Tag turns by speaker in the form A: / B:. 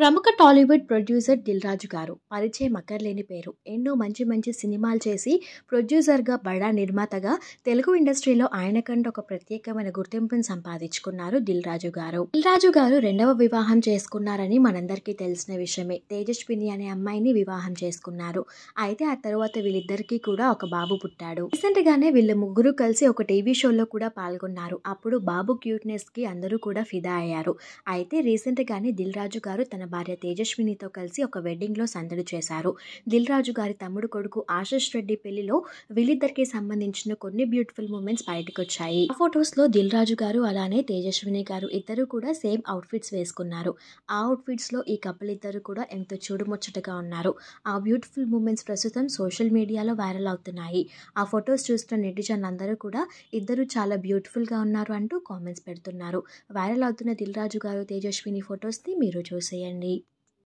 A: ప్రముఖ టాలీవుడ్ ప్రొడ్యూసర్ దిల్ రాజు గారు పరిచయం అక్కర్లేని పేరు. ఎన్నో మంచి మంచి సినిమాలు చేసి ప్రొడ్యూసర్‌గా, బడా నిర్మాతగా తెలుగు ఇండస్ట్రీలో ఆయనకంటూ ఒక ప్రత్యేకమైన గుర్తింపును సంపాదించుకున్నారు దిల్ రాజు గారు. దిల్ రాజు గారు రెండవ వివాహం చేసుకున్నారని మనందరికీ తెలిసిన విషయమే. తేజస్విని అనే అమ్మాయిని వివాహం చేసుకున్నారు. అయితే ఆ తర్వాత వీళ్ళిద్దరికీ కూడా ఒక బాబు పుట్టాడు. రీసెంట్‌గానే వీళ్ళు ముగ్గురు కలిసి ఒక టీవీ షోలో కూడా పాల్గొన్నారు. అప్పుడు బాబు క్యూట్‌నెస్‌కి అందరూ కూడా ఫిదా అయ్యారు. అయితే రీసెంట్‌గానే దిల్ రాజు గారు తన భార్య తేజస్వినితో కలిసి ఒక వెడ్డింగ్‌లో సందడి చేశారు. దిల్ రాజు గారి తమ్ముడు కొడుకు ఆశిష్ రెడ్డి పెళ్లిలో వీళ్ళిద్దరికీ సంబంధించిన కొన్ని బ్యూటిఫుల్ మూమెంట్స్ బయటకొచ్చాయి. ఆ ఫొటోస్‌లో దిల్ రాజు గారు అలానే తేజస్విని గారు ఇద్దరు కూడా సేమ్ అవుట్‌ఫిట్స్ వేసుకున్నారు. ఆ అవుట్‌ఫిట్స్‌లో ఈ కపుల్ ఇద్దరు కూడా ఎంతో చూడముచ్చటగా ఉన్నారు. ఆ బ్యూటిఫుల్ మూమెంట్స్ ప్రస్తుతం సోషల్ మీడియాలో వైరల్ అవుతున్నాయి. ఆ ఫొటోస్ చూస్తున్న నెటిజన్లందరూ కూడా ఇద్దరు చాలా బ్యూటిఫుల్‌గా ఉన్నారు అంటూ కామెంట్స్ పెడుతున్నారు. వైరల్ అవుతున్న దిల్ రాజు గారు తేజస్విని ఫొటోస్‌ని మీరు చూసేయండి.